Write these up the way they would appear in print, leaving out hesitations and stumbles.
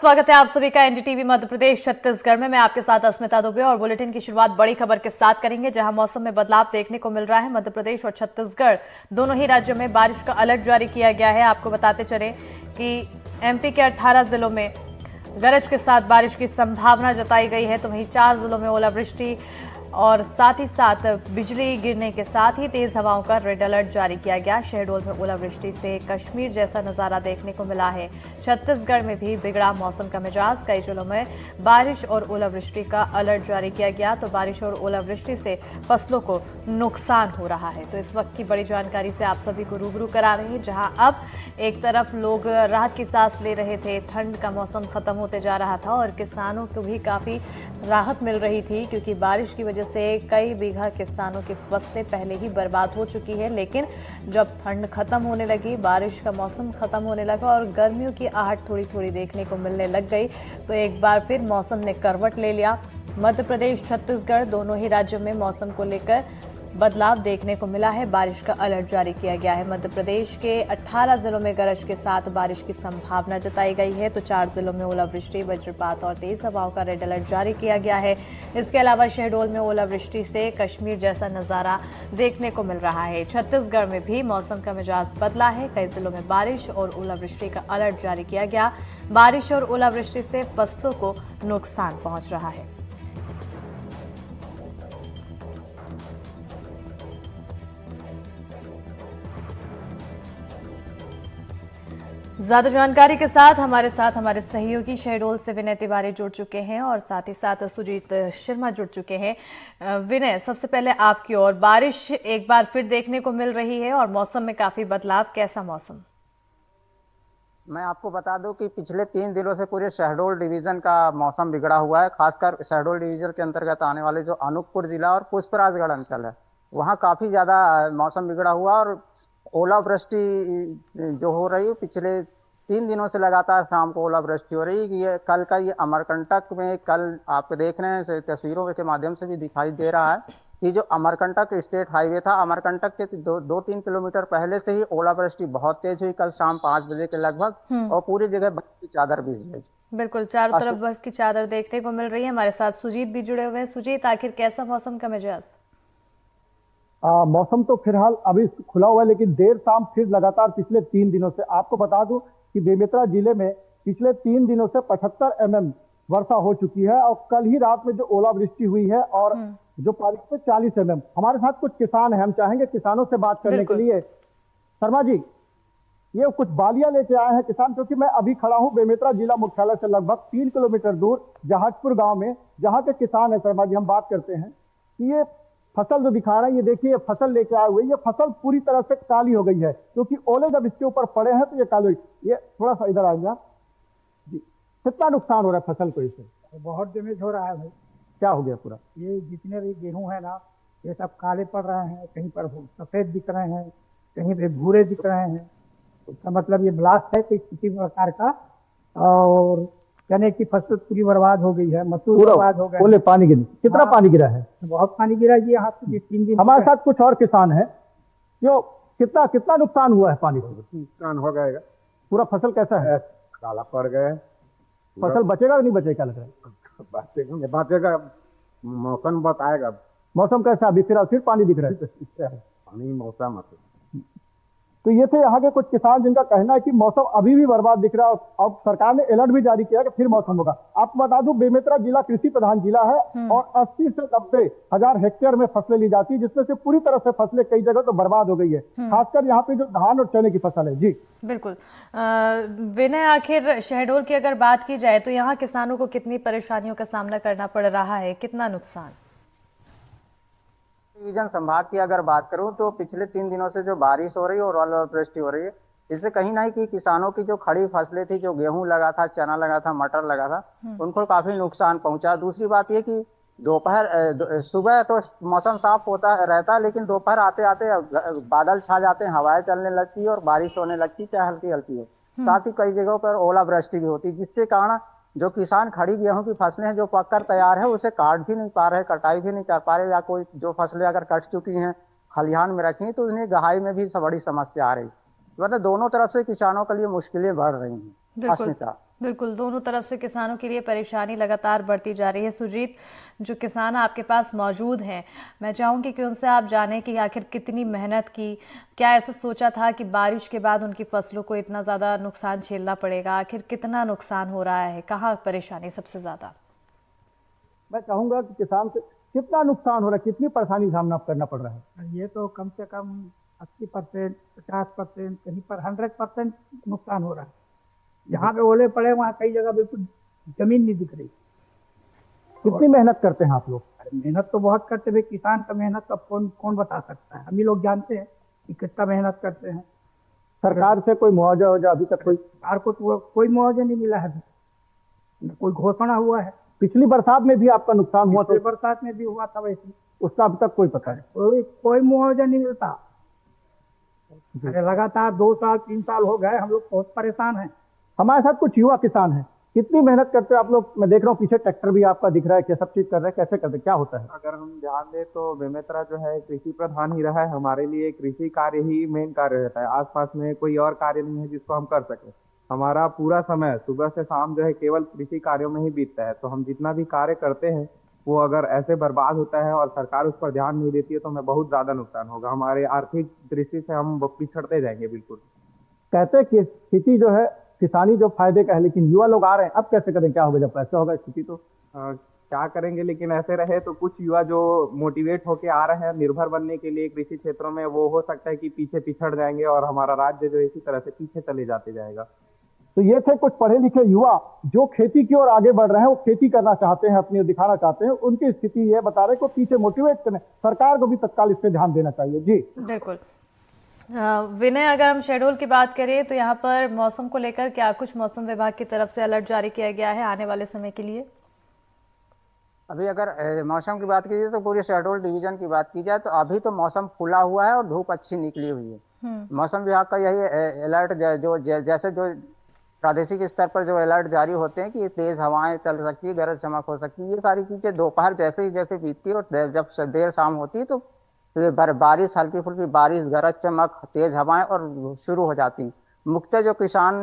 स्वागत है आप सभी का एनडीटीवी मध्य प्रदेश छत्तीसगढ़ में। मैं आपके साथ अस्मिता दुबे और बुलेटिन की शुरुआत बड़ी खबर के साथ करेंगे, जहां मौसम में बदलाव देखने को मिल रहा है। मध्य प्रदेश और छत्तीसगढ़ दोनों ही राज्यों में बारिश का अलर्ट जारी किया गया है। आपको बताते चलें कि एमपी के 18 जिलों में गरज के साथ बारिश की संभावना जताई गई है, तो वहीं 4 जिलों में ओलावृष्टि और साथ ही साथ बिजली गिरने के साथ ही तेज हवाओं का रेड अलर्ट जारी किया गया। शहडोल में ओलावृष्टि से कश्मीर जैसा नजारा देखने को मिला है। छत्तीसगढ़ में भी बिगड़ा मौसम का मिजाज, कई जिलों में बारिश और ओलावृष्टि का अलर्ट जारी किया गया। तो बारिश और ओलावृष्टि से फसलों को नुकसान हो रहा है। तो इस वक्त की बड़ी जानकारी से आप सभी को रूबरू करा रहे हैं, जहां अब एक तरफ लोग राहत की सांस ले रहे थे, ठंड का मौसम खत्म होते जा रहा था और किसानों को भी काफी राहत मिल रही थी, क्योंकि बारिश की वजह से कई बीघा किसानों की फसलें पहले ही बर्बाद हो चुकी है। लेकिन जब ठंड खत्म होने लगी, बारिश का मौसम खत्म होने लगा और गर्मियों की आहट थोड़ी थोड़ी देखने को मिलने लग गई, तो एक बार फिर मौसम ने करवट ले लिया। मध्य प्रदेश छत्तीसगढ़ दोनों ही राज्यों में मौसम को लेकर बदलाव देखने को मिला है। बारिश का अलर्ट जारी किया गया है। मध्य प्रदेश के 18 जिलों में गरज के साथ बारिश की संभावना जताई गई है, तो 4 जिलों में ओलावृष्टि, वज्रपात और तेज हवाओं का रेड अलर्ट जारी किया गया है। इसके अलावा शहडोल में ओलावृष्टि से कश्मीर जैसा नजारा देखने को मिल रहा है। छत्तीसगढ़ में भी मौसम का मिजाज बदला है, कई जिलों में बारिश और ओलावृष्टि का अलर्ट जारी किया गया। बारिश और ओलावृष्टि से फसलों को नुकसान पहुंच रहा है। ज्यादा जानकारी के साथ हमारे सहयोगी शहडोल से विनय तिवारी जुड़ चुके हैं और साथ ही साथ सुजीत शर्मा जुड़ चुके हैं। विनय, सबसे पहले आपकी ओर, बारिश एक बार फिर देखने को मिल रही है और मौसम में काफी बदलाव, कैसा मौसम? मैं आपको बता दूं कि पिछले 3 दिनों से पूरे शहडोल डिवीजन का मौसम बिगड़ा हुआ है। खासकर शहडोल डिवीजन के अंतर्गत आने वाले जो अनूपपुर जिला और पुष्पराजगढ़ अंचल है, वहाँ काफी ज्यादा मौसम बिगड़ा हुआ और ओलावृष्टि जो हो रही है, पिछले 3 दिनों से लगातार शाम को ओलावृष्टि हो रही है। ये कल का ये अमरकंटक में, कल आप देख रहे हैं तस्वीरों के माध्यम से भी दिखाई दे रहा है कि जो अमरकंटक स्टेट हाईवे था, अमरकंटक के 2-3 किलोमीटर पहले से ही ओलावृष्टि बहुत तेज हुई कल शाम 5 बजे के लगभग, और पूरी जगह बर्फ की चादर बिछ गई। बिल्कुल, चारों तरफ बर्फ की चादर देखने को मिल रही है। हमारे साथ सुजीत भी जुड़े हुए हैं। सुजीत, आखिर कैसा मौसम का मिजाज? मौसम तो फिलहाल अभी खुला हुआ है, लेकिन देर शाम फिर लगातार पिछले 3 दिनों से, आपको बता दूं कि बेमेतरा जिले में पिछले 3 दिनों से 75 mm वर्षा हो चुकी है और कल ही रात में जो ओलावृष्टि हुई है और जो बारिश पे 40 mm। हमारे साथ कुछ किसान हैं, हम चाहेंगे किसानों से बात करने के लिए। शर्मा जी, ये कुछ बालियां लेके आए हैं किसान, क्योंकि मैं अभी खड़ा हूं बेमेतरा जिला मुख्यालय से लगभग 3 किलोमीटर दूर जहाजपुर गांव में, जहां के किसान है। शर्मा जी, हम बात करते हैं कि ये फसल जो दिखा रहे हैं, ये देखिए, फसल लेके आए हुए, ये फसल पूरी तरह से काली हो गई है, क्योंकि ओले जब इसके ऊपर पड़े हैं तो ये काली हुई। ये थोड़ा सा इधर आएंगे आप जी। कितना नुकसान हो रहा है फसल को इससे? बहुत डैमेज हो रहा है भाई। क्या हो गया पूरा? ये जितने भी गेहूं है ना, ये सब काले पड़ रहे हैं, कहीं पर सफेद दिख रहे हैं, कहीं पे भूरे दिख रहे हैं। इसका मतलब ये ब्लास्ट है कोई किसी प्रकार का, और चने की फसल पूरी बर्बाद हो गई है, मसूर बर्बाद हो गया। ओले पानी गिरा, कितना पानी गिरा है? बहुत पानी गिरा जी यहाँ से 3 दिन। हमारे साथ कुछ और किसान है, जो कितना कितना नुकसान हुआ है पानी से? नुकसान हो गएगा, पूरा फसल कैसा है? काला पड़ गए। फसल बचेगा कि नहीं बचेगा, क्या लग रहा है? बचेगा, मौसम बताएगा। मौसम कैसा अभी? फिर पानी दिख रहा है, पानी मौसम। तो ये थे यहाँ के कुछ किसान, जिनका कहना है कि मौसम अभी भी बर्बाद दिख रहा है। अब सरकार ने अलर्ट भी जारी किया कि फिर मौसम होगा। आपको बता दूं, बेमेतरा जिला कृषि प्रधान जिला है और 80 से 90 हजार हेक्टेयर में फसलें ली जाती है, जिसमें से पूरी तरह से फसलें कई जगह तो बर्बाद हो गई है, खासकर यहाँ पे जो धान और चने की फसल है। जी बिल्कुल। विनय, आखिर शहडोल की अगर बात की जाए तो यहाँ किसानों को कितनी परेशानियों का सामना करना पड़ रहा है, कितना नुकसान? डिवीजन संभाग की अगर बात करूं तो पिछले 3 दिनों से जो बारिश हो रही है और ओलावृष्टि हो रही है, इससे कहीं ना कहीं किसानों की जो खड़ी फसलें थी, जो गेहूं लगा था, चना लगा था, मटर लगा था, उनको काफी नुकसान पहुंचा। दूसरी बात ये कि दोपहर सुबह तो मौसम साफ होता रहता है, लेकिन दोपहर आते आते बादल छा जाते हैं, हवाएं चलने लगती है और बारिश होने लगती है, चाहे हल्की हल्की हो। साथ ही कई जगहों पर ओलावृष्टि भी होती है, जिसके कारण जो किसान खड़ी गेहूं की फसलें हैं जो पककर तैयार है, उसे काट भी नहीं पा रहे, कटाई भी नहीं कर पा रहे, या कोई जो फसलें अगर कट चुकी हैं खलिहान में रखी तो उन्हें गहाई में भी बड़ी समस्या आ रही। मतलब दोनों तरफ से किसानों के लिए मुश्किलें बढ़ रही हैं। अस्मिता, बिल्कुल, दोनों तरफ से किसानों के लिए परेशानी लगातार बढ़ती जा रही है। सुजीत, जो किसान आपके पास मौजूद हैं, मैं चाहूंगी कि उनसे आप जानें कि आखिर कितनी मेहनत की, क्या ऐसा सोचा था कि बारिश के बाद उनकी फसलों को इतना ज्यादा नुकसान झेलना पड़ेगा? आखिर कितना नुकसान हो रहा है, कहाँ परेशानी सबसे ज्यादा? मैं चाहूंगा कि किसान से कितना नुकसान हो रहा है, कितनी परेशानी का सामना करना पड़ रहा है? ये तो कम से कम 80%, 50%, कहीं पर 100% नुकसान हो रहा है। जहाँ पे ओले पड़े वहाँ कई जगह बिल्कुल जमीन नहीं दिख रही। कितनी मेहनत करते हैं आप लोग? अरे मेहनत तो बहुत करते हैं, किसान का मेहनत तो कौन कौन बता सकता है। हम ही लोग जानते हैं कि कितना मेहनत करते हैं। सरकार से कोई मुआवजा वजह अभी तक सरकार को तो कोई मुआवजा नहीं मिला है, न कोई घोषणा हुआ है। पिछली बरसात में भी आपका नुकसान हुआ पिछली तो बरसात में भी हुआ था वैसे, उसका अभी तक कोई पता नहीं। कोई मुआवजा नहीं मिलता। अरे लगातार 2 साल 3 साल हो गए, हम लोग बहुत परेशान हैं। हमारे साथ कुछ युवा किसान हैं, कितनी मेहनत करते हैं आप लोग? मैं देख रहा हूँ पीछे ट्रैक्टर भी आपका दिख रहा है, क्या सब चीज कर रहे हैं, कैसे करते हैं, क्या होता है? अगर हम ध्यान दें तो बेमेतरा जो है कृषि प्रधान ही रहा है। हमारे लिए कृषि कार्य ही मेन कार्य रहता है। आसपास में कोई और कार्य नहीं है जिसको हम कर सके। हमारा पूरा समय सुबह से शाम जो है केवल कृषि कार्यों में ही बीतता है। तो हम जितना भी कार्य करते हैं वो अगर ऐसे बर्बाद होता है और सरकार उस पर ध्यान नहीं देती है तो हमें बहुत ज्यादा नुकसान होगा। हमारे आर्थिक दृष्टि से हम पिछड़ते जाएंगे बिल्कुल। कहते हैं कि खेती जो है, किसानी जो फायदे का है, लेकिन युवा लोग आ रहे हैं, अब कैसे करें? क्या होगा जब ऐसा होगा स्थिति? तो क्या करेंगे, लेकिन ऐसे रहे तो कुछ युवा जो मोटिवेट होके आ रहे हैं निर्भर बनने के लिए कृषि क्षेत्रों में, वो हो सकता है कि पीछे पिछड़ जाएंगे और हमारा राज्य जो इसी तरह से पीछे चले जाते जाएगा। तो ये थे कुछ पढ़े लिखे युवा जो खेती की ओर आगे बढ़ रहे हैं, वो खेती करना चाहते हैं, अपनी दिखाना चाहते हैं। उनकी स्थिति ये बता रहे हैं कि पीछे मोटिवेट करें, सरकार को भी तत्काल इस पे ध्यान देना चाहिए। जी बिल्कुल। विनय, अगर हम शेड्यूल की बात करें तो यहाँ पर मौसम को लेकर क्या कुछ मौसम विभाग की तरफ से अलर्ट जारी किया गया है आने वाले समय के लिए? अभी अगर मौसम की बात कीजिए तो पूरे शहडोल डिवीजन की बात की जाए तो अभी तो मौसम खुला हुआ है और धूप अच्छी निकली हुई है। मौसम विभाग का यही अलर्ट जैसे जो प्रादेशिक स्तर पर जो अलर्ट जारी होते हैं कि तेज हवाएं चल सकती है, गरज चमक हो सकती है, ये सारी चीजें दोपहर जैसे बीतती है और जब देर शाम होती है तो बारिश, हल्की फुल्की बारिश, गरज चमक, तेज हवाएं और शुरू हो जाती हैं। मुख्यतः जो किसान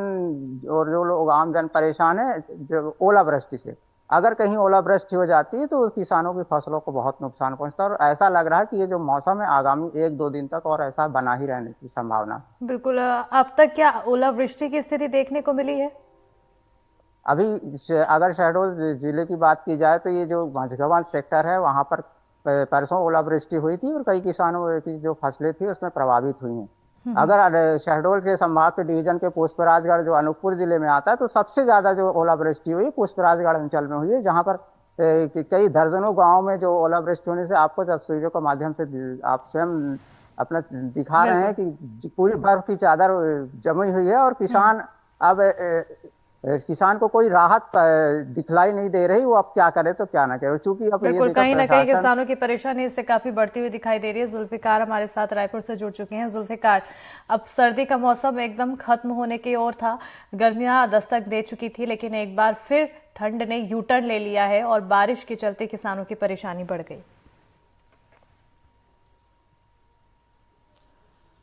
और जो लोग आमजन परेशान है जो ओलावृष्टि से, अगर कहीं ओलावृष्टि हो जाती है तो किसानों की फसलों को बहुत नुकसान पहुंचता है और ऐसा लग रहा है कि ये जो मौसम है आगामी 1-2 दिन तक और ऐसा बना ही रहने की संभावना। बिल्कुल। अब तक क्या ओलावृष्टि की स्थिति देखने को मिली है? अभी अगर शहडोल जिले की बात की जाए तो ये जो मझगवान सेक्टर है वहां पर परसों ओलावृष्टि हुई थी और कई किसानों की जो फसलें थी उसमें प्रभावित हुई हैं। अगर शहडोल के संभाग के डिवीजन के पुष्पराजगढ़ जो अनूपपुर जिले में आता है तो सबसे ज्यादा जो ओलावृष्टि हुई पुष्पराजगढ़ अंचल में हुई है, जहां पर कई दर्जनों गांव में जो ओलावृष्टि होने से आपको तस्वीरों के माध्यम से आप स्वयं अपना दिखा रहे हैं कि पूरी बर्फ की चादर जमी हुई है और किसान को कोई राहत दिखलाई नहीं दे रही। वो अब क्या करे तो क्या ना करे, चूंकि अब बिल्कुल कहीं ना कहीं किसानों की परेशानी इससे काफी बढ़ती हुई दिखाई दे रही है। जुल्फिकार हमारे साथ रायपुर से जुड़ चुके हैं। जुल्फिकार, अब सर्दी का मौसम एकदम खत्म होने की ओर था, गर्मियां दस्तक दे चुकी थी, लेकिन एक बार फिर ठंड ने यू टर्न ले लिया है और बारिश के चलते किसानों की परेशानी बढ़ गई।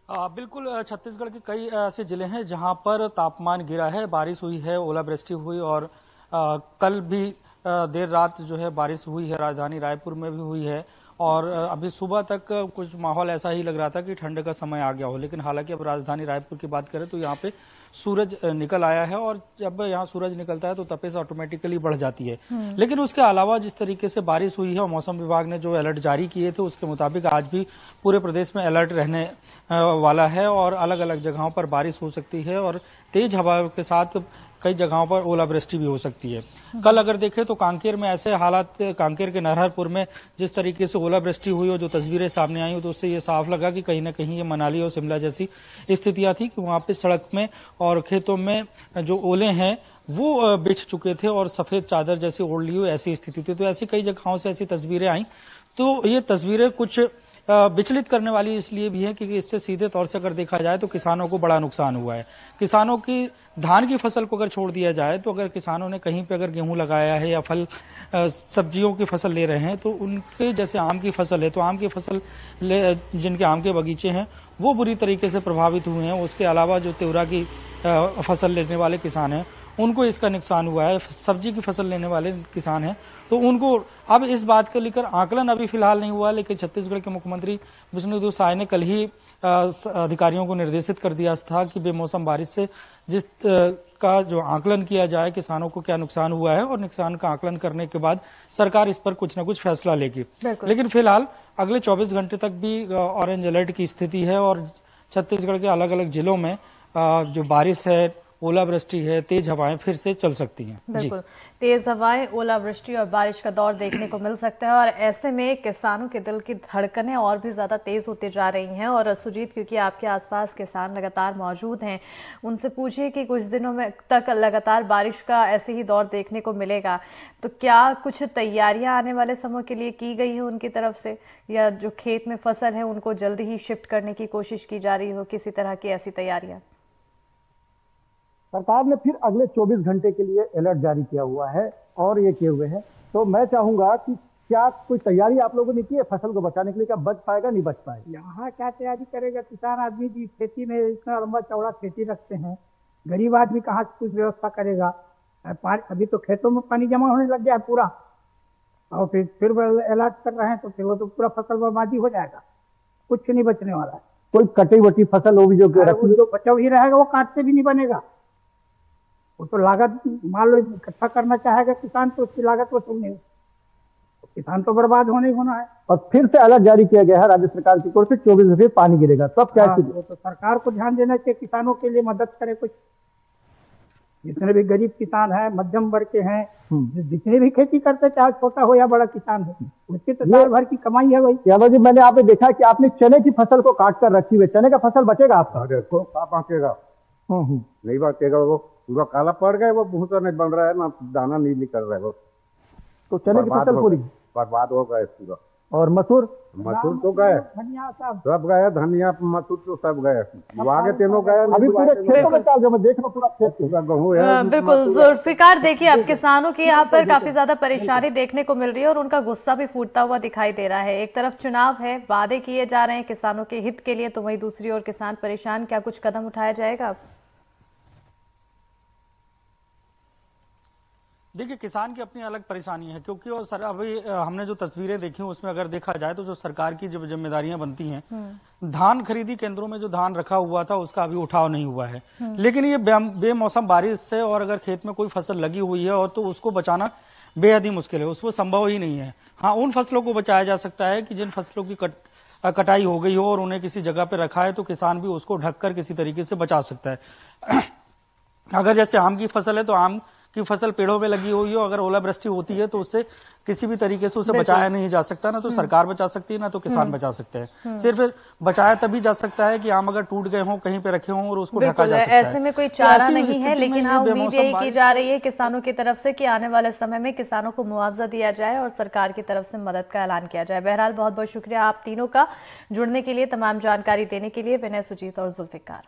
बिल्कुल, छत्तीसगढ़ के कई ऐसे जिले हैं जहां पर तापमान गिरा है, बारिश हुई है, ओलावृष्टि हुई और कल भी देर रात जो है बारिश हुई है, राजधानी रायपुर में भी हुई है और अभी सुबह तक कुछ माहौल ऐसा ही लग रहा था कि ठंड का समय आ गया हो। लेकिन हालांकि अब राजधानी रायपुर की बात करें तो यहाँ पे सूरज निकल आया है और जब यहाँ सूरज निकलता है तो तपिश ऑटोमेटिकली बढ़ जाती है। लेकिन उसके अलावा जिस तरीके से बारिश हुई है और मौसम विभाग ने जो अलर्ट जारी किए थे उसके मुताबिक आज भी पूरे प्रदेश में अलर्ट रहने वाला है और अलग अलग जगहों पर बारिश हो सकती है और तेज हवाओं के साथ कई जगहों पर ओलावृष्टि भी हो सकती है। कल अगर देखें तो कांकेर में ऐसे हालात, कांकेर के नरहरपुर में जिस तरीके से ओलावृष्टि हुई और जो तस्वीरें सामने आई तो उससे ये साफ लगा कि कहीं ना कहीं ये मनाली और शिमला जैसी स्थितियां थी कि वहां पे सड़क में और खेतों में जो ओले हैं वो बिछ चुके थे और सफेद चादर जैसी ओढ़ ली हुई ऐसी स्थिति थी। तो ऐसी कई जगहों से ऐसी तस्वीरें आई। तो ये तस्वीरें कुछ विचलित करने वाली इसलिए भी है क्योंकि इससे सीधे तौर से अगर देखा जाए तो किसानों को बड़ा नुकसान हुआ है। किसानों की धान की फसल को अगर छोड़ दिया जाए तो अगर किसानों ने कहीं पे अगर गेहूं लगाया है या फल सब्जियों की फसल ले रहे हैं तो उनके जैसे आम की फसल है तो आम की फसल जिनके आम के बगीचे हैं वो बुरी तरीके से प्रभावित हुए हैं। उसके अलावा जो तिवरा की फसल लेने वाले किसान हैं उनको इसका नुकसान हुआ है। सब्जी की फसल लेने वाले किसान हैं, तो उनको अब इस बात को लेकर आकलन अभी फिलहाल नहीं हुआ, लेकिन छत्तीसगढ़ के मुख्यमंत्री विष्णुदेव साय ने कल ही अधिकारियों को निर्देशित कर दिया था कि बेमौसम बारिश से जिस का जो आकलन किया जाए, किसानों को क्या नुकसान हुआ है, और नुकसान का आकलन करने के बाद सरकार इस पर कुछ न कुछ फैसला लेगी। लेकिन फिलहाल अगले 24 घंटे तक भी ऑरेंज अलर्ट की स्थिति है और छत्तीसगढ़ के अलग अलग जिलों में जो बारिश है, ओलावृष्टि है, तेज हवाएं फिर से चल सकती हैं। बिल्कुल, तेज हवाएं, ओलावृष्टि और बारिश का दौर देखने को मिल सकता है और ऐसे में किसानों के दिल की धड़कनें और भी ज्यादा तेज होती जा रही हैं। और सुजीत, क्योंकि आपके आसपास किसान लगातार मौजूद हैं, उनसे पूछिए कि कुछ दिनों में तक लगातार बारिश का ऐसे ही दौर देखने को मिलेगा, तो क्या कुछ तैयारियां आने वाले समय के लिए की गई है उनकी तरफ से, या जो खेत में फसल है उनको जल्दी ही शिफ्ट करने की कोशिश की जा रही हो, किसी तरह की ऐसी तैयारियां? सरकार ने फिर अगले 24 घंटे के लिए अलर्ट जारी किया हुआ है और ये किए हुए हैं। तो मैं चाहूंगा कि क्या कोई तैयारी आप लोगों ने की है फसल को बचाने के लिए? क्या बच पाएगा, नहीं बच पाएगा? यहाँ क्या तैयारी करेगा किसान आदमी जी? खेती में इतना लंबा चौड़ा खेती रखते हैं, गरीब आदमी कहाँ से कुछ व्यवस्था करेगा? अभी तो खेतों में पानी जमा होने लग गया है पूरा, और फिर अलर्ट कर रहे हैं तो फिर वो तो पूरा फसल बर्बादी हो जाएगा, कुछ नहीं बचने वाला है। कोई कटी वटी फसल हो भी जो रखी जो बचा ही रहेगा वो काटते भी नहीं बनेगा। वो तो लागत मान लो इकट्ठा करना चाहेगा किसान तो उसकी लागत वसूल नहीं, किसान तो बर्बाद होने ही होना है। और फिर से अलर्ट जारी किया गया है राज्य सरकार की ओर से, 24 घंटे पानी गिरेगा, तब क्या स्थिति? वो तो सरकार को ध्यान देना चाहिए, किसानों के लिए मदद करे कुछ। जितने भी गरीब किसान हैं, मध्यम वर्ग के हैं, जितने भी खेती करते, चाहे छोटा हो या बड़ा किसान हो, उसकी तो साल भर की कमाई है भाई। यादव जी, मैंने आपने देखा कि आपने चने की फसल को काट कर रखी हुई, चने का फसल बचेगा आपका? देखो क्या बांटेगा, नहीं बांटेगा, वो पूरा काला पड़ गया, वो भूसा नहीं बन रहा है, ना दाना नहीं निकल रहा है, वो तो चने की फसल पूरी बर्बाद हो गए पूरा। और मसूर तो गए, धनिया सब गए, धनिया मसूर तो सब गए, आगे तीनों गए। अभी पूरे खेतों में चल रहा, देख लो पूरा खेत पूरा गेहूँ है। बिल्कुल जुल्फिकार, देखिए अब किसानों की यहाँ पर काफी ज्यादा परेशानी देखने को मिल रही है और उनका गुस्सा भी फूटता हुआ दिखाई दे रहा है। एक तरफ चुनाव है, वादे किए जा रहे हैं किसानों के हित के लिए, तो वहीं दूसरी ओर किसान परेशान। क्या कुछ कदम उठाया जाएगा? देखिए, किसान की अपनी अलग परेशानी है, क्योंकि और सर अभी हमने जो तस्वीरें देखी उसमें अगर देखा जाए तो जो सरकार की जो जिम्मेदारियां बनती हैं, धान खरीदी केंद्रों में जो धान रखा हुआ था उसका अभी उठाव नहीं हुआ है। लेकिन ये बेमौसम बारिश से, और अगर खेत में कोई फसल लगी हुई है और तो उसको बचाना बेहद ही मुश्किल है, उसको संभव ही नहीं है। हाँ, उन फसलों को बचाया जा सकता है कि जिन फसलों की कटाई हो गई हो और उन्हें किसी जगह पे रखा है, तो किसान भी उसको ढककर किसी तरीके से बचा सकता है। अगर जैसे आम की फसल है तो आम की फसल पेड़ों में लगी हुई हो, अगर ओलावृष्टि होती है तो उससे किसी भी तरीके से उसे बचाया नहीं जा सकता, ना तो सरकार बचा सकती है ना तो किसान बचा सकते हैं। सिर्फ बचाया तभी जा सकता है कि आम अगर टूट गए हों, कहीं पे रखे हों और उसको ढका जा सकता है। ऐसे में कोई चारा नहीं है, लेकिन हाँ उम्मीद यही की जा रही है किसानों की तरफ से कि आने वाले समय में किसानों को मुआवजा दिया जाए और सरकार की तरफ से मदद का ऐलान किया जाए। बहरहाल बहुत बहुत शुक्रिया आप तीनों का जुड़ने के लिए, तमाम जानकारी देने के लिए, विनय, सुजीत और जुल्फिकार।